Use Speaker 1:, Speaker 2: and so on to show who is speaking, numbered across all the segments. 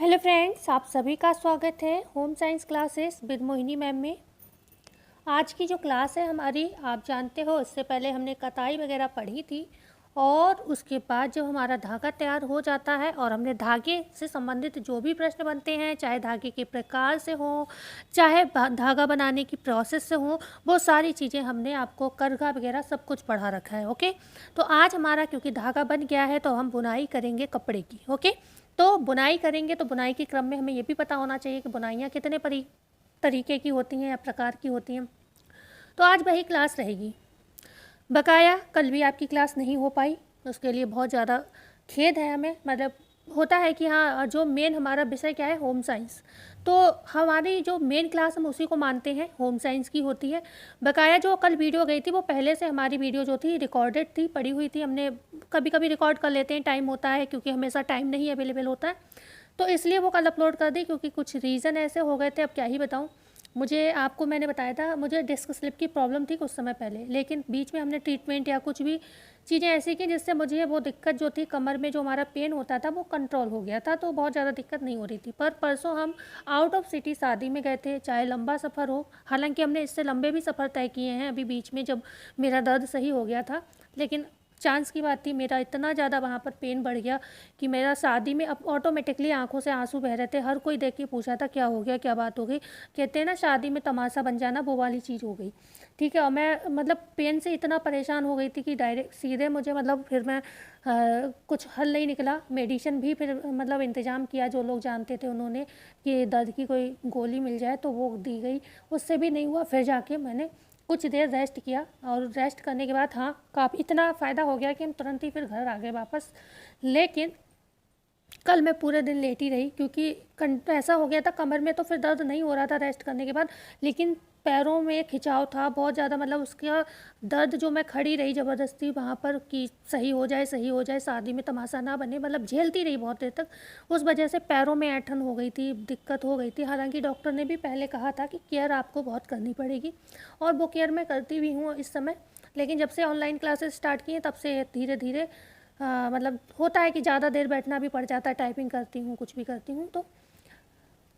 Speaker 1: Hello friends, आप सभी का स्वागत है home science classes with Mohini ma'am में। आज की जो क्लास है हमारी, आप जानते हो इससे पहले हमने कताई वगैरह पढ़ी थी और उसके बाद जब हमारा धागा तैयार हो जाता है और हमने धागे से संबंधित जो भी प्रश्न बनते हैं, चाहे धागे के प्रकार से हो, चाहे धागा बनाने की प्रोसेस से हो, वो सारी चीज़ें हमने आपको करघा वगैरह सब कुछ पढ़ा रखा है। ओके, तो आज हमारा क्योंकि धागा बन गया है तो हम बुनाई करेंगे कपड़े की। ओके, तो बुनाई करेंगे तो बुनाई के क्रम में हमें ये भी पता होना चाहिए कि बुनाइयाँ कितने तरीके की होती हैं या प्रकार की होती हैं। तो आज वही क्लास रहेगी। बकाया कल भी आपकी क्लास नहीं हो पाई, उसके लिए बहुत ज़्यादा खेद है हमें। मतलब होता है कि हाँ, जो मेन हमारा विषय क्या है, होम साइंस, तो हमारी जो मेन क्लास हम उसी को मानते हैं, होम साइंस की होती है। बकाया जो कल वीडियो गई थी वो पहले से हमारी वीडियो जो थी रिकॉर्डेड थी, पड़ी हुई थी। हमने कभी कभी रिकॉर्ड कर लेते हैं, टाइम होता है क्योंकि हमेशा टाइम नहीं अवेलेबल होता है, तो इसलिए वो कल अपलोड कर दी। क्योंकि कुछ रीज़न ऐसे हो गए थे, अब क्या ही बताऊँ। मुझे आपको मैंने बताया था, मुझे डिस्क स्लिप की प्रॉब्लम थी कुछ समय पहले, लेकिन बीच में हमने ट्रीटमेंट या कुछ भी चीज़ें ऐसी की जिससे मुझे वो दिक्कत जो थी कमर में, जो हमारा पेन होता था वो कंट्रोल हो गया था, तो बहुत ज़्यादा दिक्कत नहीं हो रही थी। पर परसों हम आउट ऑफ सिटी शादी में गए थे, चाहे लंबा सफ़र हो, हालांकि हमने इससे लंबे भी सफ़र तय किए हैं अभी बीच में, जब मेरा दर्द सही हो गया था। लेकिन चांस की बात थी, मेरा इतना ज़्यादा वहाँ पर पेन बढ़ गया कि मेरा शादी में अब ऑटोमेटिकली आंखों से आंसू बह रहे थे। हर कोई देख के पूछा था क्या हो गया, क्या बात हो गई। कहते हैं ना, शादी में तमाशा बन जाना, वो वाली चीज़ हो गई। ठीक है, और मैं मतलब पेन से इतना परेशान हो गई थी कि डायरेक्ट सीधे मुझे, मतलब फिर मैं कुछ हल नहीं निकला। मेडिसिन भी फिर मतलब इंतज़ाम किया, जो लोग जानते थे उन्होंने, कि दर्द की कोई गोली मिल जाए तो वो दी गई, उससे भी नहीं हुआ। फिर जाके मैंने कुछ देर रेस्ट किया और रेस्ट करने के बाद हाँ, काफ़ी इतना फ़ायदा हो गया कि हम तुरंत ही फिर घर आ गए वापस। लेकिन कल मैं पूरे दिन लेटी रही क्योंकि ऐसा हो गया था कमर में, तो फिर दर्द नहीं हो रहा था रेस्ट करने के बाद, लेकिन पैरों में खिंचाव था बहुत ज़्यादा। मतलब उसका दर्द, जो मैं खड़ी रही ज़बरदस्ती वहाँ पर कि सही हो जाए, सही हो जाए, शादी में तमाशा ना बने, मतलब झेलती रही बहुत देर तक। उस वजह से पैरों में ऐंठन हो गई थी, दिक्कत हो गई थी। हालांकि डॉक्टर ने भी पहले कहा था कि केयर आपको बहुत करनी पड़ेगी, और वो केयर मैं करती भी हूँ इस समय। लेकिन जब से ऑनलाइन क्लासेस स्टार्ट की हैं तब से धीरे धीरे मतलब होता है कि ज़्यादा देर बैठना भी पड़ जाता है, टाइपिंग करती हूँ, कुछ भी करती हूँ, तो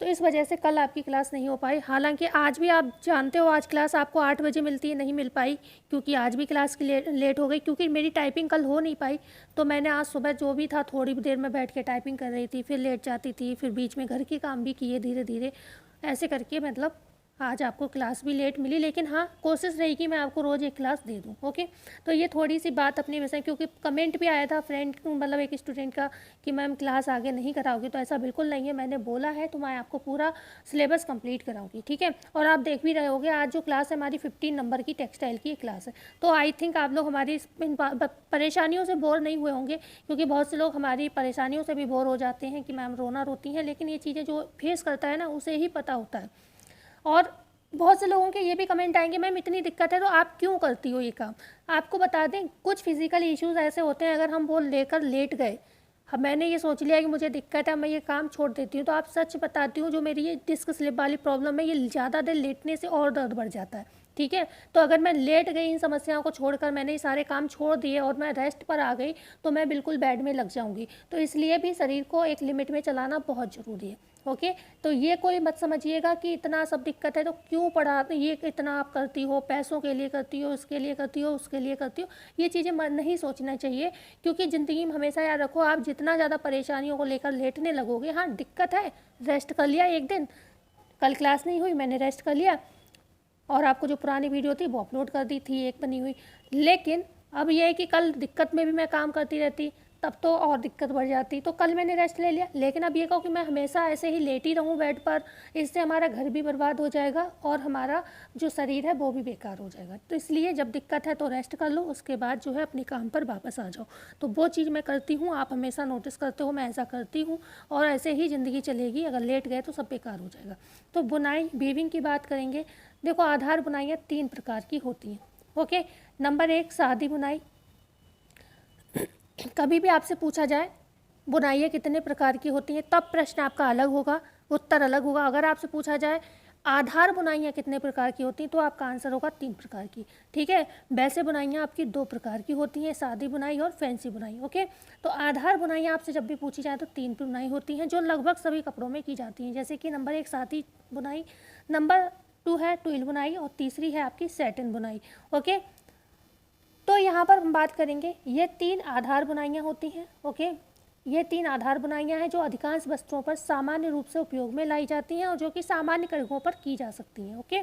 Speaker 1: इस वजह से कल आपकी क्लास नहीं हो पाई। हालांकि आज भी आप जानते हो, आज क्लास आपको 8 बजे मिलती है, नहीं मिल पाई क्योंकि आज भी क्लास की लेट हो गई, क्योंकि मेरी टाइपिंग कल हो नहीं पाई। तो मैंने आज सुबह जो भी था थोड़ी देर में बैठ के टाइपिंग कर रही थी, फिर लेट जाती थी, फिर बीच में घर के काम भी किए धीरे धीरे, ऐसे करके मतलब आज आपको क्लास भी लेट मिली। लेकिन हाँ, कोशिश रहेगी मैं आपको रोज़ एक क्लास दे दूँ। ओके, तो ये थोड़ी सी बात अपने विषय, क्योंकि कमेंट भी आया था फ्रेंड, मतलब एक स्टूडेंट का, कि मैम क्लास आगे नहीं कराओगी, तो ऐसा बिल्कुल नहीं है। मैंने बोला है तो मैं आपको पूरा सिलेबस कंप्लीट कराऊंगी, ठीक है। और आप देख भी रहे होगे, आज जो क्लास है हमारी 15 नंबर की टेक्सटाइल की क्लास है, तो आई थिंक आप लोग हमारी इन परेशानियों से बोर नहीं हुए होंगे, क्योंकि बहुत से लोग हमारी परेशानियों से भी बोर हो जाते हैं कि मैम रोना रोती हैं, लेकिन ये चीज़ें जो फेस करता है ना, उसे ही पता होता है। और बहुत से लोगों के ये भी कमेंट आएंगे, मैम इतनी दिक्कत है तो आप क्यों करती हो ये काम। आपको बता दें, कुछ फिजिकल इश्यूज ऐसे होते हैं, अगर हम वो लेकर लेट गए, मैंने ये सोच लिया कि मुझे दिक्कत है, मैं ये काम छोड़ देती हूँ, तो आप सच बताती हूँ, जो मेरी ये डिस्क स्लिप वाली प्रॉब्लम है, ये ज़्यादा देर लेटने से और दर्द बढ़ जाता है। ठीक है, तो अगर मैं लेट गई, इन समस्याओं को छोड़कर मैंने ये सारे काम छोड़ दिए और मैं रेस्ट पर आ गई, तो मैं बिल्कुल बेड में लग जाऊंगी। तो इसलिए भी शरीर को एक लिमिट में चलाना बहुत ज़रूरी है। ओके, तो ये कोई मत समझिएगा कि इतना सब दिक्कत है तो क्यों पढ़ा, ये इतना आप करती हो, पैसों के लिए करती हो, इसके लिए करती हो, उसके लिए करती हो, ये चीज़ें मन नहीं सोचना चाहिए। क्योंकि ज़िंदगी में हमेशा याद रखो, आप जितना ज़्यादा परेशानियों को लेकर लेटने लगोगे, हाँ दिक्कत है, रेस्ट कर लिया एक दिन, कल क्लास नहीं हुई, मैंने रेस्ट कर लिया, और आपको जो पुरानी वीडियो थी वो अपलोड कर दी थी एक बनी हुई। लेकिन अब ये है कि कल दिक्कत में भी मैं काम करती रहती, तब तो और दिक्कत बढ़ जाती, तो कल मैंने रेस्ट ले लिया। लेकिन अब ये कहो कि मैं हमेशा ऐसे ही लेटी रहूं बेड पर, इससे हमारा घर भी बर्बाद हो जाएगा और हमारा जो शरीर है वो भी बेकार हो जाएगा। तो इसलिए जब दिक्कत है तो रेस्ट कर लो, उसके बाद जो है अपने काम पर वापस आ जाओ। तो वो चीज़ मैं करती हूँ, आप हमेशा नोटिस करते हो, मैं ऐसा करती हूँ, और ऐसे ही ज़िंदगी चलेगी। अगर लेट गए तो सब बेकार हो जाएगा। तो बुनाई वीविंग की बात करेंगे। देखो, आधार बुनाइयाँ 3 प्रकार की होती हैं। ओके, नंबर 1 सादी बुनाई। कभी भी आपसे पूछा जाए बुनाइयाँ कितने प्रकार की होती हैं, तब प्रश्न आपका अलग होगा, उत्तर अलग होगा। अगर आपसे पूछा जाए आधार बुनाइयाँ कितने प्रकार की होती हैं, तो आपका आंसर होगा 3 प्रकार की। ठीक है, वैसे बुनाइयाँ आपकी 2 प्रकार की होती हैं, सादी बुनाई और फैंसी बुनाई। ओके, तो आधार बुनाइयाँ आपसे जब भी पूछी जाए तो 3 बुनाई होती हैं जो लगभग सभी कपड़ों में की जाती हैं, जैसे कि नंबर 1 सादी बुनाई, नंबर 2 है ट्विल बुनाई और तीसरी है आपकी सैटिन बुनाई। ओके, तो यहाँ पर हम बात करेंगे, ये 3 आधार बुनाइयाँ होती हैं। ओके, ये 3 आधार बुनाइयाँ हैं जो अधिकांश वस्त्रों पर सामान्य रूप से उपयोग में लाई जाती हैं और जो कि सामान्य कड़ियों पर की जा सकती हैं। ओके,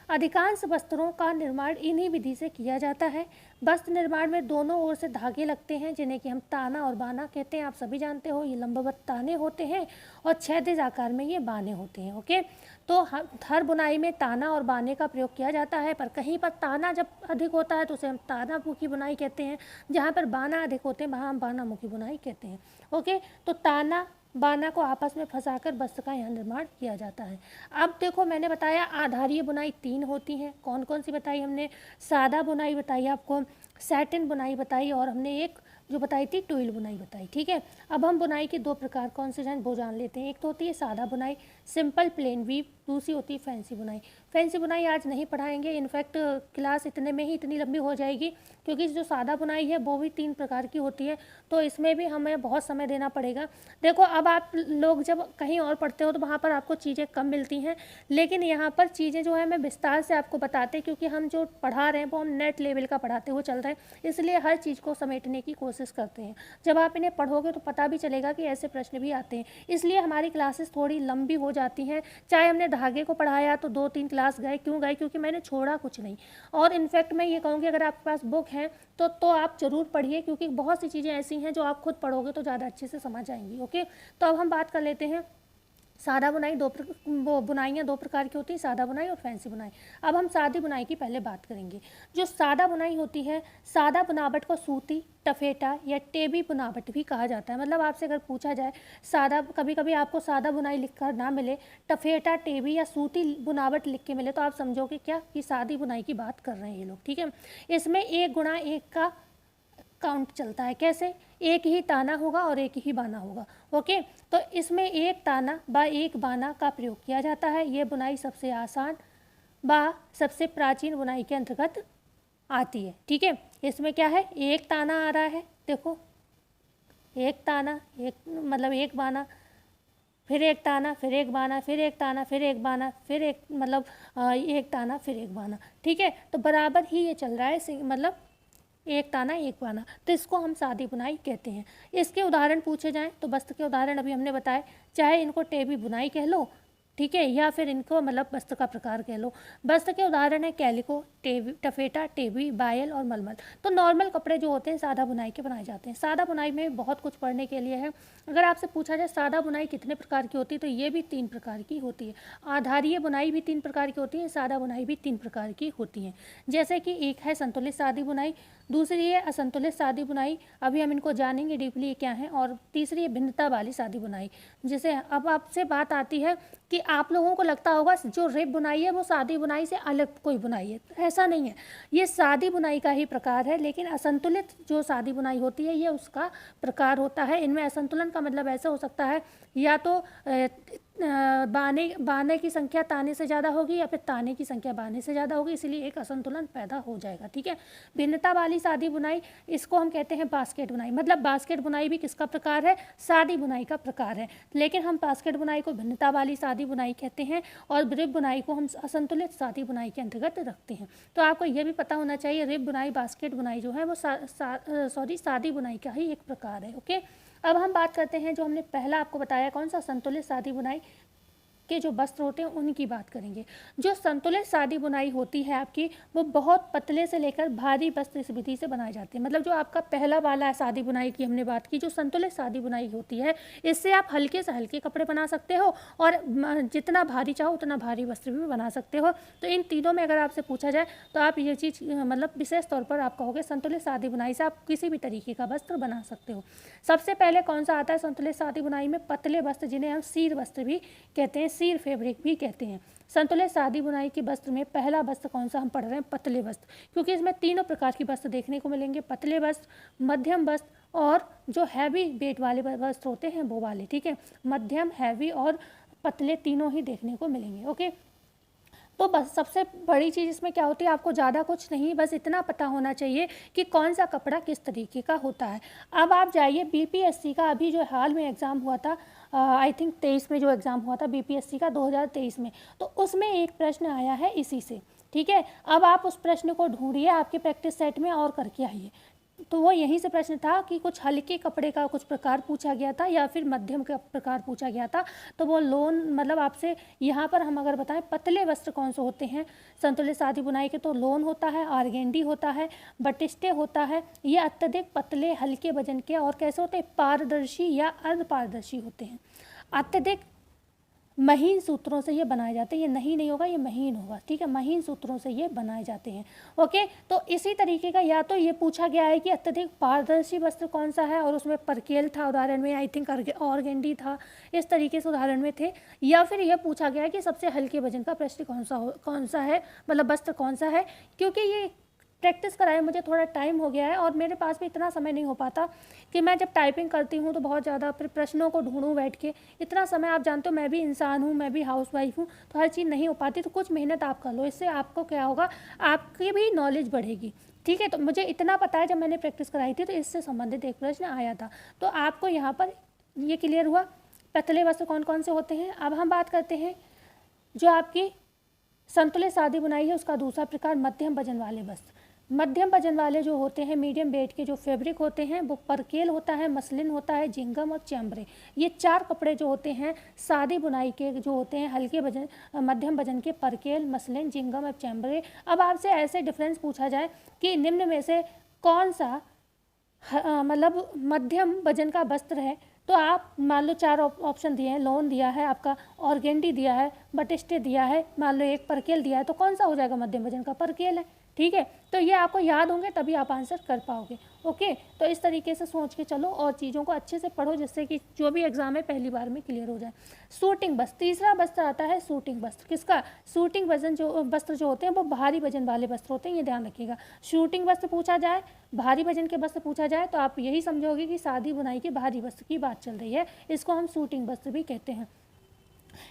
Speaker 1: अधिकांश वस्त्रों का निर्माण इन्हीं विधि से किया जाता है। वस्त्र निर्माण में दोनों ओर से धागे लगते हैं जिन्हें कि हम ताना और बाना कहते हैं। आप सभी जानते हो ये लंबवत ताने होते हैं और क्षैतिज आकार में ये बाने होते हैं। ओके, तो हर बुनाई में ताना और बाने का प्रयोग किया जाता है, पर कहीं पर ताना जब अधिक होता है तो उसे हम ताना मुखी बुनाई कहते हैं, जहाँ पर बाना अधिक होते हैं वहाँ हम बाना मुखी बुनाई कहते हैं। ओके, तो ताना बाना को आपस में फंसाकर वस्त्र का यहाँ निर्माण किया जाता है। अब देखो, मैंने बताया आधारीय बुनाई 3 होती हैं। कौन कौन सी बताई हमने? सादा बुनाई बताई आपको, सैटिन बुनाई बताई और हमने एक जो बताई थी ट्विल बुनाई बताई। ठीक है, अब हम बुनाई के 2 प्रकार कौन से जान वो जान लेते हैं। एक तो होती है सादा बुनाई, सिंपल प्लेन वीव, दूसरी होती है फैंसी बुनाई। फैंसी बुनाई आज नहीं पढ़ाएंगे, इनफैक्ट क्लास इतने में ही इतनी लंबी हो जाएगी, क्योंकि जो सादा बुनाई है वो भी 3 प्रकार की होती है, तो इसमें भी हमें बहुत समय देना पड़ेगा। देखो, अब आप लोग जब कहीं और पढ़ते हो तो वहाँ पर आपको चीज़ें कम मिलती हैं, लेकिन यहाँ पर चीज़ें जो है मैं विस्तार से आपको बताते, क्योंकि हम जो पढ़ा रहे हैं वो हम नेट लेवल का पढ़ाते हुए चल रहे हैं, इसलिए हर चीज़ को समेटने की कोशिश करते हैं। जब आप इन्हें पढ़ोगे तो पता भी चलेगा कि ऐसे प्रश्न भी आते हैं, इसलिए हमारी क्लासेस थोड़ी लंबी हो जाती हैं। चाहे हमने धागे को पढ़ाया तो 2-3 क्लास गए, क्यों गए? क्योंकि मैंने छोड़ा कुछ नहीं। और इनफैक्ट मैं ये कहूँगी, अगर आपके पास बुक है तो आप ज़रूर पढ़िए, क्योंकि बहुत सी चीज़ें ऐसी हैं जो आप खुद पढ़ोगे तो ज़्यादा अच्छे से समझ आएंगी। ओके, तो अब हम बात कर लेते हैं सादा बुनाई। बुनाइयाँ 2 प्रकार की होती हैं, सादा बुनाई और फैंसी बुनाई। अब हम सादी बुनाई की पहले बात करेंगे। जो सादा बुनाई होती है, सादा बुनावट को सूती, टफेटा या टेबी बुनावट भी कहा जाता है। मतलब आपसे अगर पूछा जाए सादा, कभी कभी आपको सादा बुनाई लिखकर ना मिले, टफेटा, टेबी या सूती बुनावट लिख के मिले, तो आप समझोगे क्या कि सादी बुनाई की बात कर रहे हैं ये लोग। ठीक है, इसमें 1 गुणा 1 का काउंट चलता है। कैसे? एक ही ताना होगा और एक ही बाना होगा। ओके, तो इसमें 1 ताना व 1 बाना का प्रयोग किया जाता है। ये बुनाई सबसे आसान व सबसे प्राचीन बुनाई के अंतर्गत आती है। ठीक है, इसमें क्या है, 1 ताना आ रहा है, देखो 1 ताना, एक मतलब 1 बाना, फिर 1 ताना, फिर 1 बाना, फिर 1 ताना, फिर 1 बाना, फिर 1 मतलब 1 ताना, फिर 1 बाना। ठीक है, तो बराबर ही ये चल रहा है, मतलब 1 ताना 1 बाना, तो इसको हम सादी बुनाई कहते हैं। इसके उदाहरण पूछे जाएं तो वस्त्र के उदाहरण अभी हमने बताए, चाहे इनको टेबी बुनाई कह लो, ठीक है, या फिर इनको मतलब वस्त्र का प्रकार कह लो। वस्त्र के उदाहरण है कैलिको, टेबी, टफेटा, टेबी, बायल और मलमल। तो नॉर्मल कपड़े जो होते हैं सादा बुनाई के बनाए जाते हैं। सादा बुनाई में बहुत कुछ पढ़ने के लिए है। अगर आपसे पूछा जाए सादा बुनाई कितने प्रकार की होती है, तो ये भी 3 प्रकार की होती है। आधारीय बुनाई भी 3 प्रकार की होती है, सादा बुनाई भी 3 प्रकार की होती है। जैसे कि एक है संतुलित सादी बुनाई, दूसरी है असंतुलित सादी बुनाई, अभी हम इनको जानेंगे डीपली क्या है, और तीसरी है भिन्नता वाली सादी बुनाई। जैसे अब आपसे बात आती है कि आप लोगों को लगता होगा जो रिब बुनाई है वो सादी बुनाई से अलग कोई बुनाई है, ऐसा नहीं है, ये सादी बुनाई का ही प्रकार है, लेकिन असंतुलित जो सादी बुनाई होती है ये उसका प्रकार होता है। इनमें असंतुलन का मतलब ऐसा हो सकता है, या तो बाने की संख्या ताने से ज़्यादा होगी या फिर ताने की संख्या बाने से ज़्यादा होगी, इसलिए एक असंतुलन पैदा हो जाएगा। ठीक है, भिन्नता वाली सादी बुनाई, इसको हम कहते हैं बास्केट बुनाई। मतलब बास्केट बुनाई भी किसका प्रकार है? सादी बुनाई का प्रकार है, लेकिन हम बास्केट बुनाई को भिन्नता वाली सादी बुनाई कहते हैं और रिब बुनाई को हम असंतुलित सादी बुनाई के अंतर्गत रखते हैं। तो आपको यह भी पता होना चाहिए, रिब बुनाई, बास्केट बुनाई जो है वो सादी बुनाई का ही एक प्रकार है। ओके, अब हम बात करते हैं, जो हमने पहला आपको बताया कौन सा, संतुलित सादी बुनाई के जो वस्त्र होते हैं उनकी बात करेंगे। जो संतुलित सादी बुनाई होती है आपकी, वो बहुत पतले से लेकर भारी वस्त्र इस विधि से बनाए जाते हैं। मतलब जो आपका पहला वाला सादी बुनाई की हमने बात की, जो संतुलित सादी बुनाई होती है, इससे आप हल्के से हल्के कपड़े बना सकते हो और जितना भारी चाहो उतना भारी वस्त्र भी बना सकते हो। तो इन तीनों में अगर आपसे पूछा जाए तो आप ये चीज़ मतलब विशेष तौर पर आप कहोगे संतुलित सादी बुनाई से आप किसी भी तरीके का वस्त्र बना सकते हो। सबसे पहले कौन सा आता है संतुलित सादी बुनाई में? पतले वस्त्र, जिन्हें हम सीर वस्त्र भी कहते हैं, सीर फैब्रिक भी कहते हैं। संतुलित सादी बुनाई के वस्त्र में पहला वस्त्र कौन सा हम पढ़ रहे हैं? पतले वस्त्र, क्योंकि इसमें तीनों प्रकार की वस्त्र देखने को मिलेंगे, पतले वस्त्र, मध्यम वस्त्र और जो हैवी वेट वाले वस्त्र होते हैं वो वाले। ठीक है, मध्यम, हैवी और पतले तीनों ही देखने को मिलेंगे। ओके, तो बस सबसे बड़ी चीज़ इसमें क्या होती है, आपको ज़्यादा कुछ नहीं, बस इतना पता होना चाहिए कि कौन सा कपड़ा किस तरीके का होता है। अब आप जाइए बीपीएससी का अभी जो हाल में एग्ज़ाम हुआ था, आई थिंक 23 में जो एग्ज़ाम हुआ था बीपीएससी का 2023 में, तो उसमें एक प्रश्न आया है इसी से, ठीक है। अब आप उस प्रश्न को ढूंढिए आपके प्रैक्टिस सेट में और करके आइए। तो वो यहीं से प्रश्न था कि कुछ हल्के कपड़े का कुछ प्रकार पूछा गया था या फिर मध्यम का प्रकार पूछा गया था। तो वो लोन मतलब आपसे यहाँ पर हम अगर बताएं पतले वस्त्र कौन से होते हैं संतुलित सादी बुनाई के, तो लोन होता है, आर्गेंडी होता है, बटिस्टे होता है। ये अत्यधिक पतले हल्के वजन के और कैसे होते हैं, पारदर्शी या अर्ध पारदर्शी होते हैं। अत्यधिक महीन सूत्रों से ये बनाए जाते हैं, ये नहीं होगा, ये महीन होगा, ठीक है। महीन सूत्रों से ये बनाए जाते हैं, ओके। तो इसी तरीके का या तो ये पूछा गया है कि अत्यधिक पारदर्शी वस्त्र कौन सा है और उसमें परकेल था उदाहरण में, आई थिंक ऑर्गेंडी था, इस तरीके से उदाहरण में थे। या फिर यह पूछा गया है कि सबसे हल्के वजन का प्रश्न कौन सा है, मतलब वस्त्र कौन सा है। क्योंकि ये प्रैक्टिस कराए मुझे थोड़ा टाइम हो गया है और मेरे पास भी इतना समय नहीं हो पाता कि मैं जब टाइपिंग करती हूँ तो बहुत ज़्यादा फिर प्रश्नों को ढूंढूं बैठ के, इतना समय आप जानते हो मैं भी इंसान हूँ, मैं भी हाउसवाइफ हूँ, तो हर चीज़ नहीं हो पाती। तो कुछ मेहनत आप कर लो, इससे आपको क्या होगा, आपकी भी नॉलेज बढ़ेगी, ठीक है। तो मुझे इतना पता है जब मैंने प्रैक्टिस कराई थी तो इससे संबंधित एक प्रश्न आया था। तो आपको यहाँ पर ये क्लियर हुआ पतले वस्त्र कौन कौन से होते हैं। अब हम बात करते हैं जो आपकी संतुलित सादी बुनाई है उसका दूसरा प्रकार मध्यम वजन वाले वस्त्र। मध्यम वजन वाले जो होते हैं, मीडियम वेट के जो फैब्रिक होते हैं, वो परकेल होता है, मसलिन होता है, जिंगम और चैम्ब्रे। ये चार कपड़े जो होते हैं सादी बुनाई के जो होते हैं हल्के वजन मध्यम वजन के, परकेल, मसलिन, जिंगम और चैम्ब्रे। अब आपसे ऐसे डिफरेंस पूछा जाए कि निम्न में से कौन सा मतलब मध्यम वजन का वस्त्र है, तो आप मान लो चार ऑप्शन दिए हैं, लोन दिया है आपका, ऑर्गेंडी दिया है, बटिस्टे दिया है, मान लो एक परकेल दिया है, तो कौन सा हो जाएगा मध्यम वजन का, परकेल है, ठीक है। तो ये आपको याद होंगे तभी आप आंसर कर पाओगे, ओके। तो इस तरीके से सोच के चलो और चीज़ों को अच्छे से पढ़ो जिससे कि जो भी एग्जाम है पहली बार में क्लियर हो जाए। सूटिंग वस्त्र, तीसरा वस्त्र आता है सूटिंग वस्त्र। किसका, सूटिंग वजन जो वस्त्र जो होते हैं वो भारी वजन वाले वस्त्र होते हैं, ये ध्यान रखिएगा। शूटिंग वस्त्र पूछा जाए, भारी वजन के वस्त्र पूछा जाए तो आप यही समझोगे कि सादी बुनाई के भारी वस्त्र की बात चल रही है, इसको हम सूटिंग वस्त्र भी कहते हैं।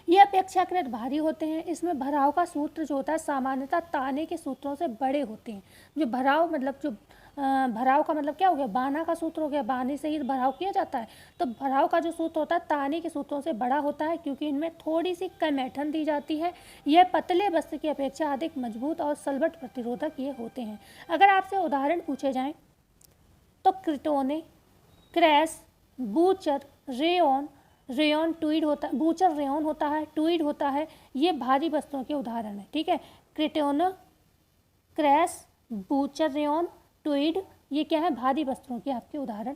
Speaker 1: ये अपेक्षाकृत भारी होते हैं। इसमें भराव का सूत्र जो होता है सामान्यतः ताने के सूत्रों से बड़े होते हैं। जो भराव मतलब जो भराव का मतलब क्या हो गया, बाना का सूत्र हो गया, बाने से ही भराव किया जाता है। तो भराव का जो सूत्र होता है ताने के सूत्रों से बड़ा होता है क्योंकि इनमें थोड़ी सी कम ऐंठन दी जाती है। यह पतले वस्त्र की अपेक्षा अधिक मजबूत और सलवट प्रतिरोधक ये होते हैं। अगर आपसे उदाहरण पूछे जाएँ तो क्रिटोने, क्रैस, बूचर, रेयॉन, रेयॉन ट्वीड होता है, बूचर रेयॉन होता है, ट्वीड होता है, ये भारी वस्त्रों के उदाहरण है, ठीक है। क्रिटोन, क्रैस, बूचर रेयॉन, ट्वीड, ये क्या है, भारी वस्त्रों के आपके उदाहरण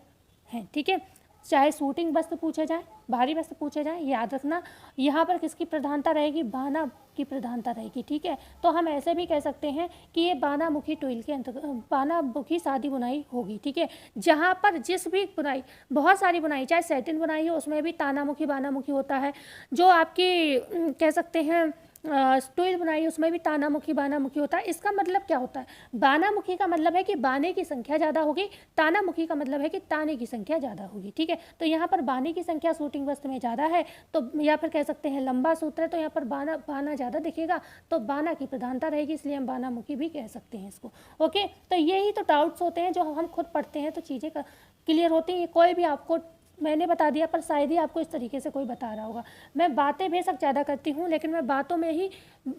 Speaker 1: हैं, ठीक है। चाहे सूटिंग वस्त्र पूछे जाए, भारी वस्त्र पूछे जाए, याद रखना यहाँ पर किसकी प्रधानता रहेगी, बाना की प्रधानता रहेगी, ठीक है। तो हम ऐसे भी कह सकते हैं कि ये बानामुखी ट्विल के अंतर्गत बानामुखी सादी बुनाई होगी, ठीक है। जहाँ पर जिस भी बुनाई, बहुत सारी बुनाई, चाहे सैटिन बुनाई हो उसमें भी तानामुखी बानामुखी होता है। जो आपकी कह सकते हैं ट्विल बुनाई उसमें भी तानामुखी बानामुखी होता है। इसका मतलब क्या होता है, बानामुखी का मतलब है कि बाने की संख्या ज़्यादा होगी, तानामुखी का मतलब है कि ताने की संख्या ज़्यादा होगी, ठीक है। तो यहाँ पर बाने की संख्या सूटिंग वस्त्र में ज़्यादा है, तो या फिर कह सकते हैं लंबा सूत्र है तो यहाँ पर बाना ज़्यादा दिखेगा, तो बाना की प्रधानता रहेगी, इसलिए हम बानामुखी भी कह सकते हैं इसको, ओके। तो यही तो डाउट्स होते हैं जो हम खुद पढ़ते हैं तो चीज़ें क्लियर होती हैं। कोई भी आपको मैंने बता दिया पर शायद ही आपको इस तरीके से कोई बता रहा होगा। मैं बातें बेशक ज़्यादा करती हूँ लेकिन मैं बातों में ही,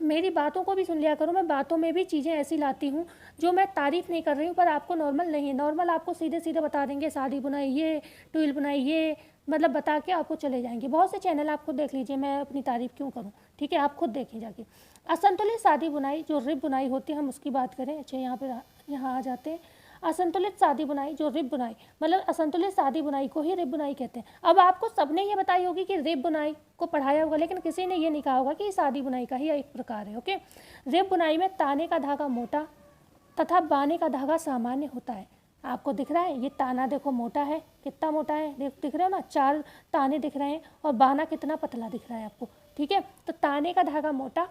Speaker 1: मेरी बातों को भी सुन लिया करो, मैं बातों में भी चीज़ें ऐसी लाती हूँ जो मैं तारीफ़ नहीं कर रही हूँ पर आपको नॉर्मल नहीं है। नॉर्मल आपको सीधे सीधे बता देंगे साड़ी बुनाई ये, ट्विल बुनाई ये, मतलब बता के आपको चले जाएंगे। बहुत से चैनल आप खुद देख लीजिए, मैं अपनी तारीफ़ क्यों करूँ, ठीक है, आप खुद देखें जाके। असंतुलित सादी बुनाई जो रिब बुनाई होती है हम उसकी बात करें। अच्छा यहाँ आ जाते हैं। असंतुलित सादी बुनाई जो रिब बुनाई, मतलब असंतुलित सादी बुनाई को ही रिब बुनाई कहते हैं। अब आपको सबने ये बताई होगी कि रिब बुनाई को पढ़ाया होगा लेकिन किसी ने ये नहीं कहा होगा कि सादी बुनाई का ही एक प्रकार है, ओके। रिब बुनाई में ताने का धागा मोटा तथा बाने का धागा सामान्य होता है। आपको दिख रहा है ये ताना देखो मोटा है, कितना मोटा है, दिख रहा है ना, 4 ताने दिख रहे हैं, और बाना कितना पतला दिख रहा है आपको, ठीक है। तो ताने का धागा मोटा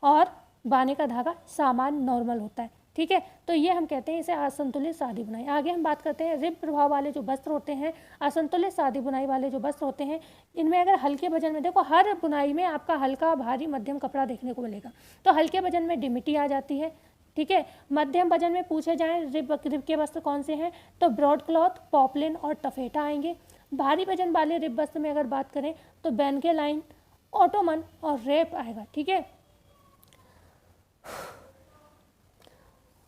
Speaker 1: और बाने का धागा सामान्य नॉर्मल होता है, ठीक है। तो ये हम कहते हैं इसे असंतुलित सादी बुनाई। आगे हम बात करते हैं रिब प्रभाव वाले जो वस्त्र होते हैं, असंतुलित सादी बुनाई वाले जो वस्त्र होते हैं, इनमें अगर हल्के वजन में, देखो हर बुनाई में आपका हल्का, भारी, मध्यम कपड़ा देखने को मिलेगा। तो हल्के वजन में डिमिटी आ जाती है, ठीक है। मध्यम वजन में पूछे जाएं रिब के वस्त्र कौन से हैं, तो ब्रॉड क्लॉथ, पॉपलिन और टफेटा आएंगे। भारी वजन वाले रिब वस्त्र में अगर बात करें तो बेनके लाइन, ऑटोमन और रेप आएगा, ठीक है।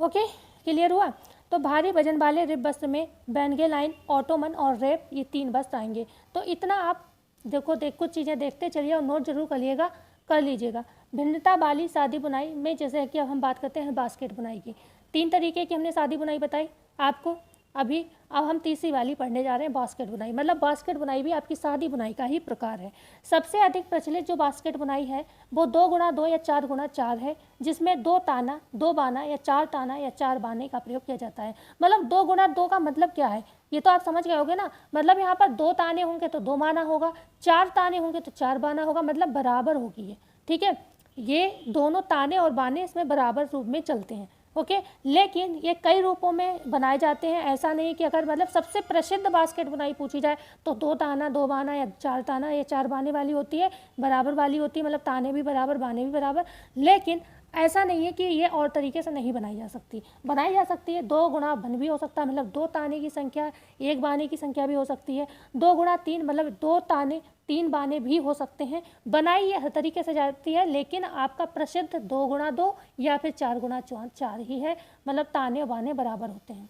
Speaker 1: ओके, क्लियर हुआ। तो भारी वजन वाले रिब वस्त्र में बेनके लाइन, ऑटोमन और रेप, ये 3 वस्त्र आएंगे। तो इतना आप देखो, कुछ चीज़ें देखते चलिए और नोट जरूर करिएगा, कर लीजिएगा। भिन्नता वाली सादी बुनाई में जैसे कि अब हम बात करते हैं बास्केट बुनाई की। 3 तरीके की हमने सादी बुनाई बताई आपको अभी। अब हम तीसरी वाली पढ़ने जा रहे हैं, बास्केट बुनाई। मतलब बास्केट बुनाई भी आपकी सादी बुनाई का ही प्रकार है। सबसे अधिक प्रचलित जो बास्केट बुनाई है वो 2x2 या 4x4 है, जिसमें 2 ताना, 2 बाना या 4 ताना या 4 बाने का प्रयोग किया जाता है। मतलब 2x2 का मतलब क्या है, ये तो आप समझ गए होगे ना। मतलब यहाँ पर 2 ताने होंगे तो 2 बाना होगा, 4 ताने होंगे तो 4 बाना होगा, मतलब बराबर होगी ये, ठीक है। ये दोनों ताने और बाने इसमें बराबर रूप में चलते हैं, ओके। लेकिन ये कई रूपों में बनाए जाते हैं। ऐसा नहीं कि अगर मतलब सबसे प्रसिद्ध बास्केट बुनाई पूछी जाए तो 2 ताना, 2 बाना या 4 ताना या 4 बाने वाली होती है, बराबर वाली होती है, मतलब ताने भी बराबर, बाने भी बराबर। लेकिन ऐसा नहीं है कि ये और तरीके से नहीं बनाई जा सकती, बनाई जा सकती है। 2x1 भी हो सकता है, मतलब 2 ताने की संख्या 1 बाने की संख्या भी हो सकती है। 2x3 मतलब 2 ताने 3 बाने भी हो सकते हैं। बनाई ये हर तरीके से जाती है, लेकिन आपका प्रसिद्ध 2x2 या फिर 4x4 ही है, मतलब ताने और बाने बराबर होते हैं।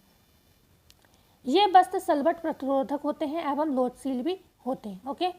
Speaker 1: ये वस्त्र सलवट प्रतिरोधक होते हैं एवं लोचशील भी होते हैं, ओके।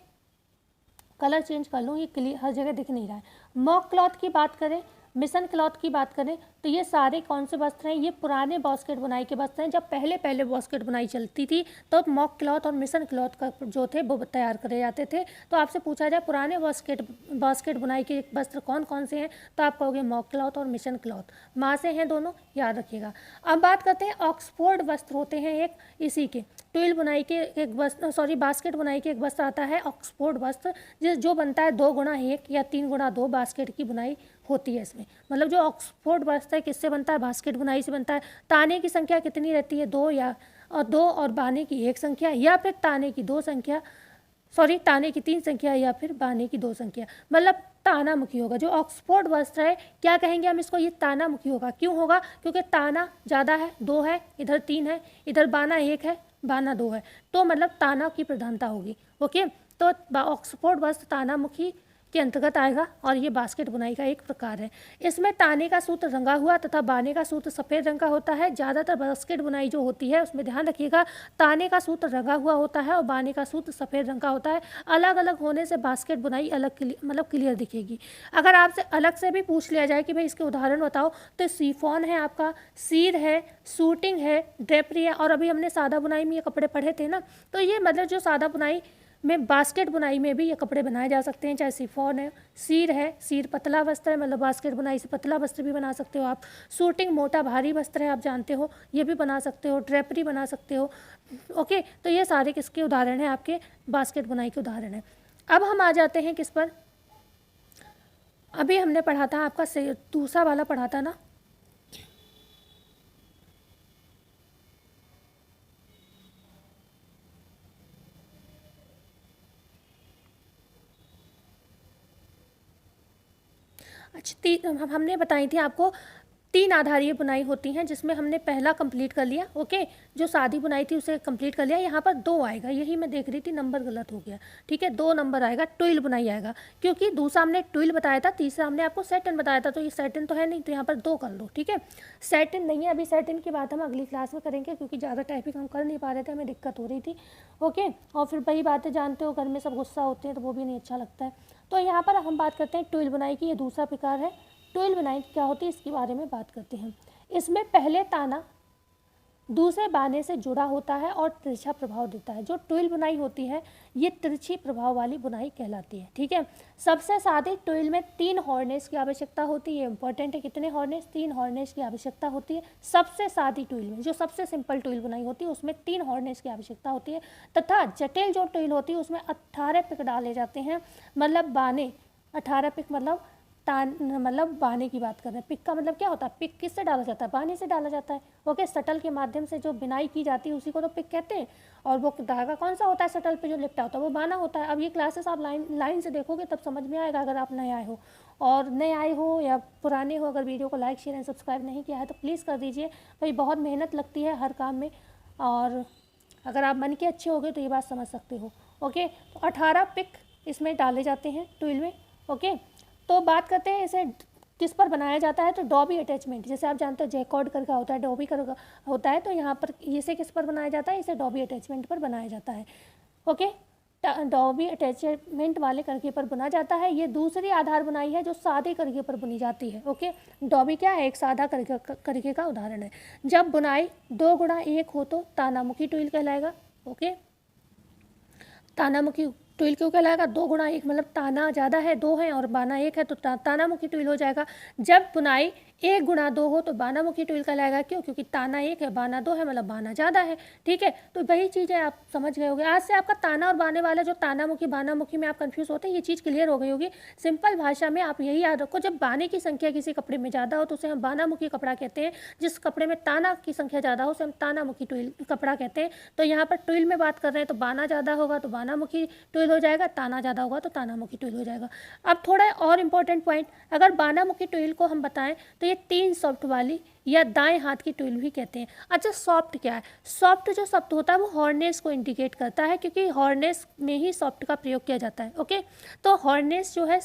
Speaker 1: कलर चेंज कर लूँ, ये क्लियर हर जगह दिख नहीं रहा है। मॉक क्लॉथ की बात करें, मिशन क्लॉथ की बात करें तो ये सारे कौन से वस्त्र हैं, ये पुराने बास्केट बुनाई के वस्त्र हैं। जब पहले बास्केट बुनाई चलती थी तो मॉक क्लॉथ और मिशन क्लॉथ का जो थे वो तैयार करे जाते थे। तो आपसे पूछा जाए पुराने बास्केट बुनाई के वस्त्र कौन कौन से हैं, तो आप कहोगे मॉक क्लॉथ और मिशन क्लॉथ, माँ से हैं दोनों, याद रखिएगा। अब बात करते हैं ऑक्सफोर्ड वस्त्र होते हैं एक इसी के, ट्विल बुनाई के एक वस्त्र, सॉरी बास्केट बुनाई के एक वस्त्र आता है ऑक्सफोर्ड वस्त्र, जो बनता है 2x1 या 3x2 बास्केट की बुनाई होती है इसमें। मतलब जो ऑक्सफोर्ड वस्त्र है किससे बनता है, बास्केट बुनाई से बनता है। ताने की संख्या कितनी रहती है, 2 और बाने की 1 संख्या, या फिर ताने की 2 संख्या, सॉरी ताने की 3 संख्या या फिर बाने की 2 संख्या, मतलब ताना मुखी होगा। जो ऑक्सफोर्ड वस्त्र है क्या कहेंगे हम इसको, ये ताना मुखी होगा। क्यों होगा, क्योंकि ताना ज़्यादा है, 2 है, इधर 3 है, इधर बाना 1 है, बाना 2 है, तो मतलब ताना की प्रधानता होगी, ओके। तो ऑक्सफोर्ड वस्त्र ताना मुखी के अंतर्गत आएगा और ये बास्केट बुनाई का एक प्रकार है। इसमें ताने का सूत्र रंगा हुआ तथा बाने का सूत्र सफ़ेद रंग का होता है। ज़्यादातर बास्केट बुनाई जो होती है उसमें ध्यान रखिएगा, ताने का सूत्र रंगा हुआ होता है और बाने का सूत्र सफ़ेद रंग का होता है। अलग अलग होने से बास्केट बुनाई अलग मतलब क्लियर दिखेगी। अगर आपसे अलग से भी पूछ लिया जाए कि भाई इसके उदाहरण बताओ, तो सीफॉन है आपका, सीर है, सूटिंग है, ड्रेपरी है, और अभी हमने सादा बुनाई में ये कपड़े पढ़े थे ना, तो ये मतलब जो सादा बुनाई में बास्केट बुनाई में भी ये कपड़े बनाए जा सकते हैं। चाहे सिफॉन है, सीर पतला वस्त्र है, मतलब बास्केट बुनाई से पतला वस्त्र भी बना सकते हो आप। सूटिंग मोटा भारी वस्त्र है, आप जानते हो, ये भी बना सकते हो। ड्रेपरी बना सकते हो, ओके। तो ये सारे किसके उदाहरण हैं, आपके बास्केट बुनाई के उदाहरण हैं। अब हम आ जाते हैं किस पर, अभी हमने पढ़ा था आपका दूसरा वाला पढ़ा था ना, अच्छा हमने बताई थी आपको 3 आधारीय बुनाई होती हैं, जिसमें हमने पहला कंप्लीट कर लिया, ओके। जो सादी बुनाई थी उसे कंप्लीट कर लिया। यहाँ पर 2 आएगा, यही मैं देख रही थी, नंबर गलत हो गया, ठीक है। 2 नंबर आएगा, ट्विल बुनाई आएगा, क्योंकि दूसरा हमने ट्विल बताया था, तीसरा हमने आपको सैटिन बताया था। तो ये सैटिन तो है नहीं, तो यहाँ पर 2 कर लो, ठीक है। सैटिन नहीं है, अभी सैटिन की बात हम अगली क्लास में करेंगे, क्योंकि ज़्यादा टाइपिंग हम कर नहीं पा रहे थे, हमें दिक्कत हो रही थी, ओके। और फिर वही बातें जानते हो, घर में सब गुस्सा होते हैं तो वो भी नहीं अच्छा लगता है। तो यहाँ पर हम बात करते हैं ट्विल बुनाई की, ये दूसरा प्रकार है। ट्विल बुनाई क्या होती है इसके बारे में बात करते हैं। इसमें पहले ताना दूसरे बाने से जुड़ा होता है और तिरछा प्रभाव देता है। जो ट्विल बुनाई होती है ये तिरछी प्रभाव वाली बुनाई कहलाती है, ठीक है। सबसे सादे ट्विल में 3 हॉर्नेस की आवश्यकता होती है। इंपॉर्टेंट है, कितने हॉर्नेस, 3 हॉर्नेस की आवश्यकता होती है। सबसे सादी ट्विल में, जो सबसे सिंपल ट्विल बुनाई होती है, उसमें 3 हॉर्नेस की आवश्यकता होती है। तथा जटिल जो ट्विल होती है उसमें 18 पिक डाले जाते हैं, मतलब बाने 18 पिक, मतलब मतलब बाने की बात कर रहे हैं। पिक का मतलब क्या होता है, पिक किससे डाला जाता है, बाने से डाला जाता है। ओके, शटल के माध्यम से जो बिनाई की जाती है उसी को तो पिक कहते हैं। और वो धागा कौन सा होता है शटल पे जो लिपटा होता है, वो बाना होता है। अब ये क्लासेस आप लाइन से देखोगे तब समझ में आएगा, अगर आप नए आए हो। और नए आए हो या पुराने हो, अगर वीडियो को लाइक शेयर एंड सब्सक्राइब नहीं किया है तो प्लीज़ कर दीजिए भाई, बहुत मेहनत लगती है हर काम में। और अगर आप मन के अच्छे हो गए तो ये बात समझ सकते हो। ओके, तो 18 पिक इसमें डाले जाते हैं ट्विल में। ओके, तो बात करते हैं इसे किस पर बनाया जाता है, तो डॉबी अटैचमेंट। जैसे आप जानते हो जैकॉर्ड करके होता है, डॉबी करके होता है, तो यहाँ पर इसे किस पर बनाया जाता है, इसे डॉबी अटैचमेंट पर बनाया जाता है। ओके, डॉबी अटैचमेंट वाले करके पर बुना जाता है। ये दूसरी आधार बुनाई है जो सादे करके पर बुनी जाती है। ओके, डॉबी क्या है, एक सादा करके का उदाहरण है। जब बुनाई 2 गुणा 1 हो तो तानामुखी ट्विल कहलाएगा। ओके, तानामुखी ट्विल क्यों कहलाएगा, 2 गुणा 1 मतलब ताना ज़्यादा है 2 है और बाना 1 है तो तानामुखी ट्विल हो जाएगा। जब बुनाई 1 गुणा 2 हो तो बानामुखी ट्विल कहलाएगा। क्यों, क्योंकि ताना 1 है बाना 2 है मतलब बाना ज़्यादा है। ठीक है, तो वही चीज़ है, आप समझ गए होंगे। आज से आपका ताना और बाने वाला जो तानामुखी बानामुखी में आप कंफ्यूज होते हैं, ये चीज़ क्लियर हो गई होगी। सिंपल भाषा में आप यही याद रखो, जब बाने की संख्या किसी कपड़े में ज़्यादा हो तो उसे हम बानामुखी कपड़ा कहते हैं। जिस कपड़े में ताना की संख्या ज़्यादा हो उसे हम तानामुखी ट्विल कपड़ा कहते हैं। तो यहाँ पर ट्विल में बात कर रहे हैं तो बाना ज़्यादा होगा तो बानामुखी ट्विल हो जाएगा, ताना ज़्यादा होगा तो तानामुखी ट्विल हो जाएगा। अब थोड़ा और इम्पोर्टेंट पॉइंट, अगर बानामुखी ट्विल को हम बताएं तो ये 3 सॉफ्ट वाली या दाएं हाथ की ट्विल भी कहते हैं। अच्छा, सॉफ्ट क्या है, सॉफ्ट जो शब्द होता है वो हॉर्नेस को इंडिकेट करता है, क्योंकि हॉर्नेस में ही सॉफ्ट का प्रयोग किया जाता है। ओके, तो हॉर्नेस जो है,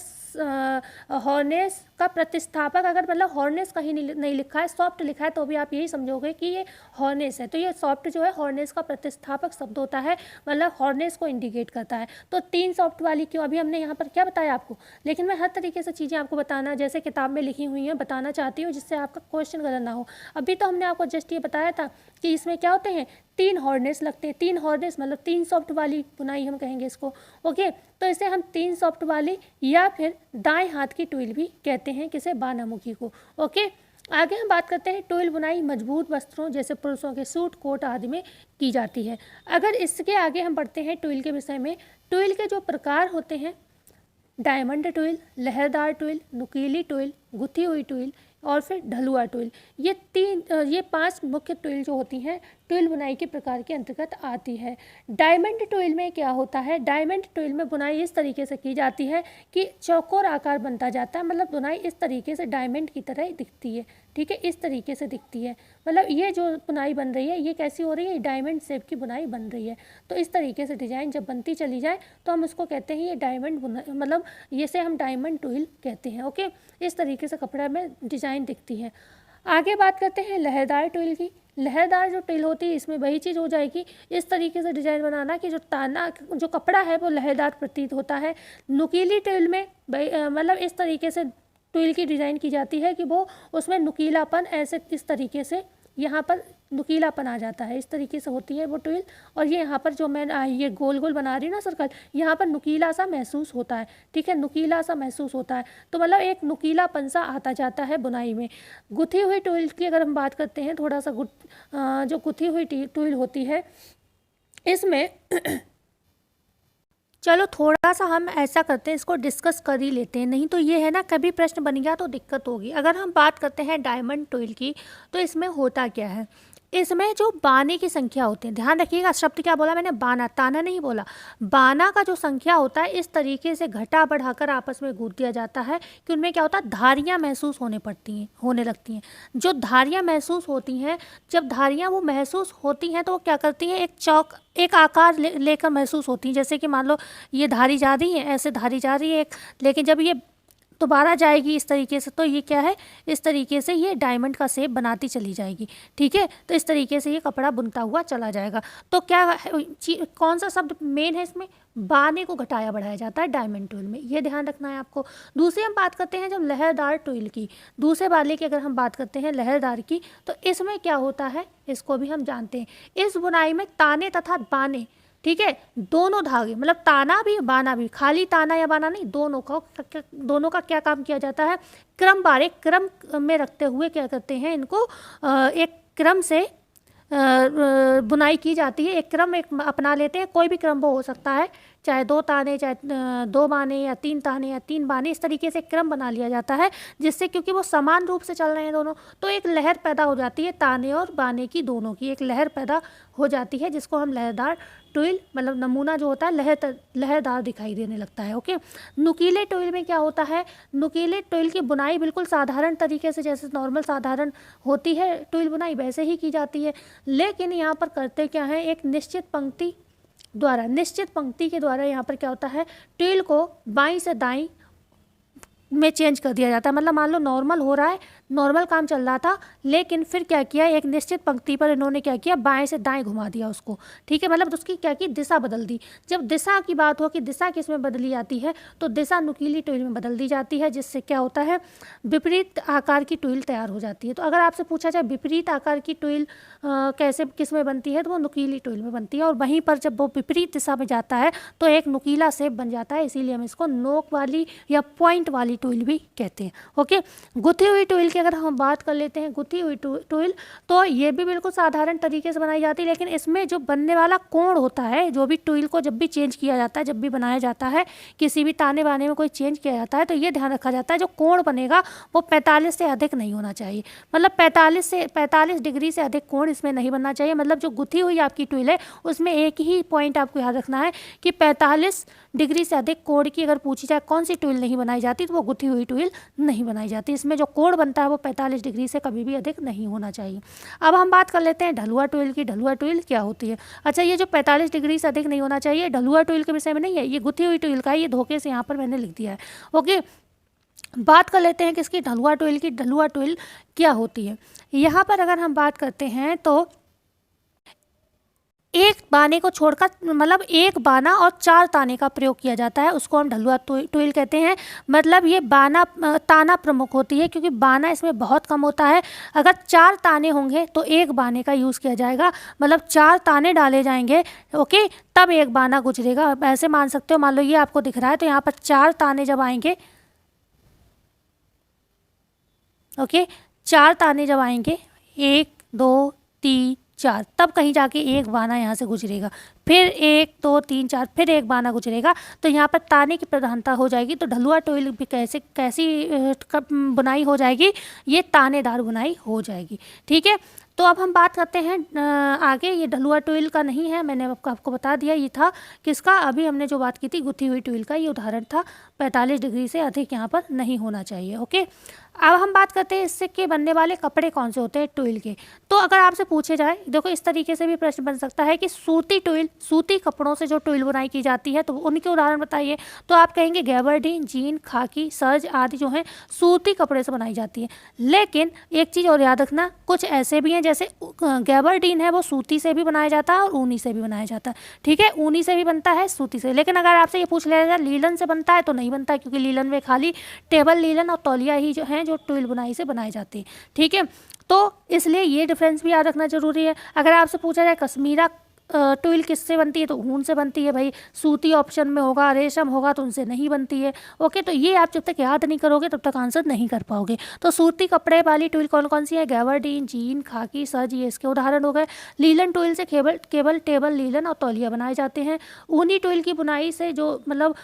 Speaker 1: हॉर्नेस का प्रतिस्थापक, अगर मतलब हॉर्नेस कहीं नहीं लिखा है, सॉफ्ट लिखा है, तो भी आप यही समझोगे कि ये हॉर्नेस है। तो ये सॉफ्ट जो है हॉर्नेस का प्रतिस्थापक शब्द होता है, मतलब हॉर्नेस को इंडिकेट करता है। तो 3 सॉफ्ट वाली क्यों, अभी हमने यहाँ पर क्या बताया आपको, लेकिन मैं हर तरीके से चीज़ें आपको बताना जैसे किताब में लिखी हुई हैं बताना चाहती हूँ, जिससे आपका क्वेश्चन गलत ना हो। अभी तो हमने आपको जस्ट ये बताया था कि इसमें क्या होते हैं, 3 हॉर्नेस लगते हैं। 3 हॉर्नेस मतलब 3 सॉफ्ट वाली बुनाई हम कहेंगे इसको। ओके, तो इसे हम 3 सॉफ्ट वाली या फिर दाएं हाथ की ट्विल भी कहते हैं, किसे, बानामुखी को। ओके, आगे हम बात करते हैं ट्विल बुनाई मजबूत वस्त्रों जैसे पुरुषों के सूट कोट आदि में की जाती है। अगर इसके आगे हम बढ़ते हैं ट्विल के विषय में, ट्विल के जो प्रकार होते हैं, डायमंड ट्विल, लहरदार ट्विल, नुकीली ट्विल, गुथी हुई ट्विल और फिर ढलुआ ट्विल, ये 5 मुख्य ट्विल जो होती हैं ट्विल बुनाई के प्रकार के अंतर्गत आती है। डायमंड ट्विल में क्या होता है, डायमंड ट्विल में बुनाई इस तरीके से की जाती है कि चौकोर आकार बनता जाता है, मतलब बुनाई इस तरीके से डायमंड की तरह दिखती है। ठीक है, इस तरीके से दिखती है, मतलब ये जो बुनाई बन रही है ये कैसी हो रही है, डायमंड शेप की बुनाई बन रही है। तो इस तरीके से डिजाइन जब बनती चली जाए तो हम उसको कहते हैं ये डायमंड बुनाई, मतलब इसे हम डायमंड ट्विल कहते हैं। ओके, इस तरीके से कपड़ा में डिजाइन दिखती है। आगे बात करते हैं लहरदार ट्विल की। लहरदार जो ट्विल होती है इसमें वही चीज़ हो जाएगी, इस तरीके से डिजाइन बनाना कि जो ताना जो कपड़ा है वो लहरदार प्रतीत होता है। नुकीली ट्विल में मतलब इस तरीके से ट्विल की डिज़ाइन की जाती है कि वो उसमें नुकीलापन ऐसे इस तरीके से यहाँ पर नुकीलापन आ जाता है, इस तरीके से होती है वो ट्विल। और ये यहाँ पर जो मैं ये गोल गोल बना रही हूँ ना सर्कल, यहाँ पर नुकीला सा महसूस होता है। ठीक है, नुकीला सा महसूस होता है, तो मतलब एक नुकीलापन सा आता जाता है बुनाई में। गुथी हुई ट्विल की अगर हम बात करते हैं, थोड़ा सा जो गुथी हुई ट्विल होती है इसमें चलो थोड़ा सा हम ऐसा करते हैं, इसको डिस्कस कर ही लेते हैं, नहीं तो ये है ना कभी प्रश्न बन गया तो दिक्कत होगी। अगर हम बात करते हैं डायमंड ट्विल की, तो इसमें होता क्या है, इसमें जो बाने की संख्या होती है, ध्यान रखिएगा शब्द क्या बोला मैंने, बाना, ताना नहीं बोला। बाना का जो संख्या होता है इस तरीके से घटा बढ़ाकर आपस में गूंथ दिया जाता है कि उनमें क्या होता है, धारियाँ महसूस होने लगती हैं। जो धारियाँ महसूस होती हैं, जब धारियाँ वो महसूस होती हैं तो वो क्या करती हैं, एक आकार लेकर महसूस होती हैं। जैसे कि मान लो ये धारी जा रही है, ऐसे धारी जा रही है एक, लेकिन जब ये दोबारा जाएगी इस तरीके से, तो ये क्या है, इस तरीके से ये डायमंड का शेप बनाती चली जाएगी। ठीक है, तो इस तरीके से ये कपड़ा बुनता हुआ चला जाएगा। तो क्या कौन सा शब्द मेन है इसमें, बाने को घटाया बढ़ाया जाता है डायमंड ट्विल में, ये ध्यान रखना है आपको। दूसरी हम बात करते हैं जब लहरदार ट्विल की, दूसरे वाले की अगर हम बात करते हैं लहरदार की, तो इसमें क्या होता है इसको भी हम जानते हैं। इस बुनाई में ताने तथा बाने, ठीक है, दोनों धागे, मतलब ताना भी बाना भी, खाली ताना या बाना नहीं, दोनों का क्या काम किया जाता है, क्रम में रखते हुए क्या करते हैं, इनको एक क्रम से बुनाई की जाती है। एक क्रम एक अपना लेते हैं, कोई भी क्रम वो हो सकता है, चाहे 2 ताने, चाहे 2 बाने या 3 ताने या 3 बाने, इस तरीके से क्रम बना लिया जाता है, जिससे क्योंकि वो समान रूप से चल रहे हैं दोनों, तो एक लहर पैदा हो जाती है, ताने और बाने की दोनों की एक लहर पैदा हो जाती है, जिसको हम लहरदार टुइल, मतलब नमूना जो होता है लहरदार दिखाई देने लगता है। ओके, नुकीले टुइल में क्या होता है, नुकीले टुइल की बुनाई बिल्कुल साधारण तरीके से, जैसे नॉर्मल साधारण होती है टुइल बुनाई, वैसे ही की जाती है, लेकिन यहाँ पर करते क्या है, एक निश्चित पंक्ति के द्वारा यहाँ पर क्या होता है, टुइल को बाईं से दाईं में चेंज कर दिया जाता है। मतलब मान लो नॉर्मल हो रहा है, नॉर्मल काम चल रहा था, लेकिन फिर क्या किया, एक निश्चित पंक्ति पर इन्होंने क्या किया, बाएं से दाएं घुमा दिया उसको। ठीक है, मतलब उसकी क्या की, दिशा बदल दी। जब दिशा की बात हो कि दिशा किस में बदली जाती है, तो दिशा नुकीली टुइल में बदल दी जाती है, जिससे क्या होता है, विपरीत आकार की टुइल तैयार हो जाती है। तो अगर आपसे पूछा जाए विपरीत आकार की टुइल कैसे किस में बनती है, तो वो नुकीली टुइल में बनती है, और वहीं पर जब वो विपरीत दिशा में जाता है तो एक नुकीला शेप बन जाता है, इसीलिए हम इसको नोक वाली या पॉइंट वाली टुइल भी कहते हैं। ओके, गुथी हुई टुइल की अगर हम बात कर लेते हैं, गुथी हुई टुइल, तो ये भी बिल्कुल साधारण तरीके से बनाई जाती है, लेकिन इसमें जो बनने वाला कोण होता है, जो भी टुइल को जब भी चेंज किया जाता है, जब भी बनाया जाता है, किसी भी ताने बाने में कोई चेंज किया जाता है, तो ये ध्यान रखा जाता है जो कोण बनेगा वो 45 से अधिक नहीं होना चाहिए। मतलब 45 डिग्री से अधिक कोण इसमें नहीं बनना चाहिए। मतलब जो गुथी हुई आपकी टुइल है उसमें एक ही पॉइंट आपको याद रखना है कि 45 डिग्री से अधिक कोण की अगर पूछी जाए कौन सी टुइल नहीं बनाई जाती, तो वो गुथी हुई टुइल नहीं बनाई जाती। इसमें जो कोण बनता है वो 45 डिग्री से कभी भी अधिक नहीं होना चाहिए। अब हम बात कर लेते हैं ढलुआ टुइल की। ढलुआ टुइल क्या होती है? अच्छा, ये जो 45 डिग्री से अधिक नहीं होना चाहिए, ढलुआ टुइल के विषय में नहीं है, ये गुथी हुई टुइल का है, ये धोखे से यहाँ पर मैंने लिख दिया है। ओके, बात कर लेते हैं किसकी, ढलुआ टुइल की। ढलुआ टुइल क्या होती है? यहाँ पर अगर हम बात करते हैं तो एक बाने को छोड़कर, मतलब एक बाना और 4 ताने का प्रयोग किया जाता है, उसको हम ढलुआ टुइल कहते हैं। मतलब ये बाना ताना प्रमुख होती है, क्योंकि बाना इसमें बहुत कम होता है। अगर 4 ताने होंगे तो एक बाने का यूज़ किया जाएगा, मतलब 4 ताने डाले जाएंगे, ओके, तब एक बाना गुजरेगा। ऐसे मान सकते हो, मान लो ये आपको दिख रहा है, तो यहाँ पर 4 ताने जब आएंगे, ओके, 4 ताने जब आएंगे, 1 2 3 4, तब कहीं जाके एक बाना यहाँ से गुजरेगा, फिर 1 2 3 4, फिर एक बाना गुजरेगा, तो यहाँ पर ताने की प्रधानता हो जाएगी। तो ढलुआ टुइल भी कैसी बुनाई हो जाएगी, ये तानेदार बुनाई हो जाएगी। ठीक है, तो अब हम बात करते हैं आगे। ये ढलुआ टुइल का नहीं है, मैंने आपको बता दिया, ये था किसका, अभी हमने जो बात की थी गुथी हुई टुइल का, ये उदाहरण था। 45 डिग्री से अधिक यहाँ पर नहीं होना चाहिए। ओके, अब हम बात करते हैं इससे के बनने वाले कपड़े कौन से होते हैं टुइल के। तो अगर आपसे पूछे जाए, देखो इस तरीके से भी प्रश्न बन सकता है कि सूती टुइल, सूती कपड़ों से जो टुइल बुनाई की जाती है, तो उनके उदाहरण बताइए। तो आप कहेंगे गैबर्डीन, जीन, खाकी, सर्ज आदि जो हैं सूती कपड़े से बनाई जाती है। लेकिन एक चीज़ और याद रखना, कुछ ऐसे भी हैं, जैसे गैबर्डीन है वो सूती से भी बनाया जाता है और ऊनी से भी बनाया जाता है। ठीक है, ऊनी से भी बनता है, सूती से। लेकिन अगर आपसे ये पूछ लिया जाए लीलन से बनता है, तो नहीं बनता है, क्योंकि लीलन में खाली टेबल लीलन और तौलिया ही जो हैं जो टुइल बुनाई से बनाए जाते हैं। ठीक है, तो इसलिए ये डिफरेंस भी याद रखना जरूरी है। अगर आपसे पूछा जाए कश्मीरा टुइल किससे बनती है, तो ऊन से बनती है भाई। सूती ऑप्शन में होगा, रेशम होगा तो उनसे नहीं बनती है। ओके, तो ये आप जब तक याद नहीं करोगे तब तक आंसर नहीं कर पाओगे। तो सूती कपड़े वाली टुइल कौन कौन सी है? गैबर्डीन, जीन, खाकी, सर्ज, ये इसके उदाहरण हो गए। लीलन टुइल से केवल टेबल लीलन और तौलिया बनाए जाते हैं। ऊनी टुइल की बुनाई से जो, मतलब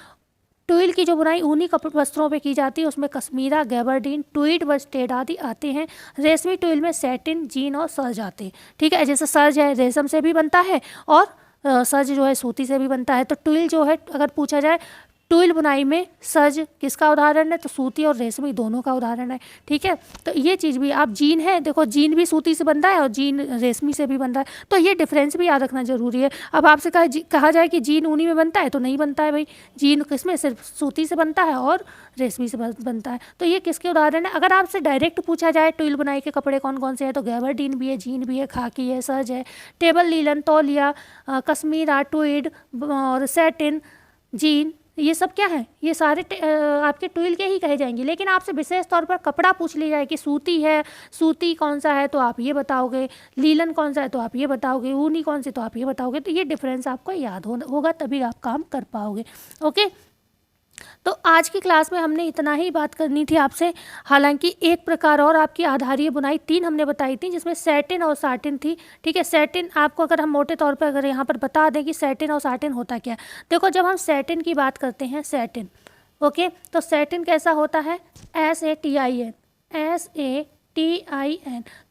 Speaker 1: टुइल की जो बुनाई ऊनी कपड़े वस्त्रों पे की जाती है, उसमें कश्मीरा, गैबर्डीन, ट्वीड व स्टेड आदि आते हैं। रेशमी टुइल में सैटिन, जीन और सर्ज आते हैं। ठीक है, जैसे सर्ज है रेशम से भी बनता है और सर्ज जो है सूती से भी बनता है। तो टुइल जो है, अगर पूछा जाए टुइल बुनाई में सर्ज किसका उदाहरण है, तो सूती और रेशमी दोनों का उदाहरण है। ठीक है, तो ये चीज़ भी आप, जीन है, देखो जीन भी सूती से बनता है और जीन रेशमी से भी बनता है, तो ये डिफरेंस भी याद रखना जरूरी है। अब आपसे कहा जाए कि जीन ऊनी में बनता है, तो नहीं बनता है भाई, जीन किसमें, सिर्फ सूती से बनता है और रेशमी से बनता है। तो ये किसके उदाहरण है? अगर आपसे डायरेक्ट पूछा जाए टुइल बुनाई के कपड़े कौन कौन से हैं, तो गैबर्डीन भी है, जीन भी है, खाकी है, सर्ज है, टेबल लीलन, तौलिया, कश्मीरा, ट्वीड और सैटिन, जीन, ये सब क्या है, ये सारे आपके टुइल के ही कहे जाएंगे। लेकिन आपसे विशेष तौर पर कपड़ा पूछ लिया जाए कि सूती है, सूती कौन सा है तो आप ये बताओगे, लीलन कौन सा है तो आप ये बताओगे, ऊनी कौन सी तो आप ये बताओगे। तो ये डिफरेंस आपको याद होगा, तभी आप काम कर पाओगे। ओके, तो आज की क्लास में हमने इतना ही बात करनी थी आपसे। हालांकि एक प्रकार और आपकी आधारीय बुनाई 3 हमने बताई थी, जिसमें सैटिन और साटिन थी। ठीक है, सैटिन आपको अगर हम मोटे तौर पर अगर यहाँ पर बता दें कि सैटिन और साटिन होता क्या है। देखो, जब हम सैटिन की बात करते हैं, सैटिन, ओके, तो सैटिन कैसा होता है, SATIN, SATIN।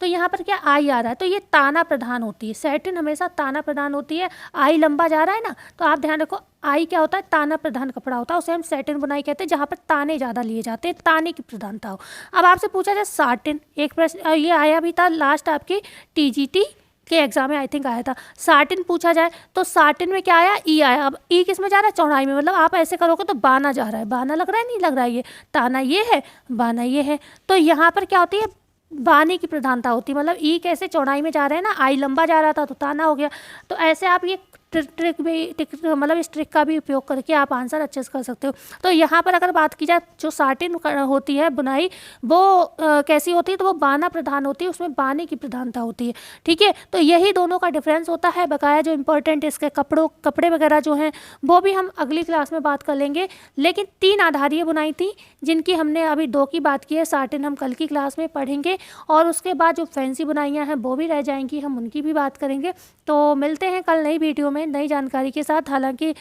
Speaker 1: तो यहाँ पर क्या आई आ रहा है, तो ये ताना प्रधान होती है। सैटिन हमेशा ताना प्रधान होती है। आई लंबा जा रहा है ना, तो आप ध्यान रखो, आई क्या होता है, ताना प्रधान कपड़ा होता है, उसे हम सैटिन बुनाई कहते हैं, जहाँ पर ताने ज़्यादा लिए जाते हैं, ताने की प्रधानता हो। अब आपसे पूछा जाए साटिन, एक प्रश्न ये आया भी था लास्ट आपकी TGT के एग्जाम में, आई थिंक आया था। साटिन पूछा जाए तो साटिन में क्या आया, ई आया। अब ई किस में जा रहा है, चौड़ाई में, मतलब आप ऐसे करोगे तो बाना जा रहा है। बाना लग रहा है, नहीं लग रहा है, ये ताना ये है, बाना ये है। तो यहाँ पर क्या होती है, बाने की प्रधानता होती है। मतलब ई कैसे चौड़ाई में जा रहे हैं ना, आई लंबा जा रहा था तो ताना हो गया। तो ऐसे आप ये ट्रिक भी मतलब इस ट्रिक का भी उपयोग करके आप आंसर अच्छे से कर सकते हो। तो यहाँ पर अगर बात की जाए, जो साटिन होती है बुनाई, वो कैसी होती है, तो वो बाना प्रधान होती है, उसमें बाने की प्रधानता होती है। ठीक है, तो यही दोनों का डिफरेंस होता है। बकाया जो इंपॉर्टेंट इसके कपड़े वगैरह जो हैं, वो भी हम अगली क्लास में बात कर लेंगे। लेकिन 3 आधारीय बुनाई थी, जिनकी हमने अभी 2 की बात की है। साटिन हम कल की क्लास में पढ़ेंगे, और उसके बाद जो फैंसी बुनाइयाँ हैं वो भी रह जाएंगी, हम उनकी भी बात करेंगे। तो मिलते हैं कल नई वीडियो में नई जानकारी के साथ। हालांकि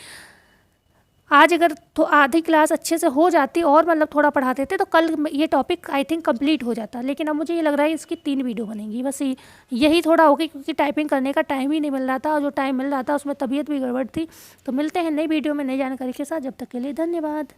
Speaker 1: आज अगर तो आधी क्लास अच्छे से हो जाती और मतलब थोड़ा पढ़ा देते तो कल ये टॉपिक आई थिंक कंप्लीट हो जाता। लेकिन अब मुझे ये लग रहा है इसकी 3 वीडियो बनेंगी, बस यही थोड़ा हो गई, क्योंकि टाइपिंग करने का टाइम ही नहीं मिल रहा था, और जो टाइम मिल रहा था उसमें तबीयत भी गड़बड़ थी। तो मिलते हैं नई वीडियो में नई जानकारी के साथ। जब तक के लिए धन्यवाद।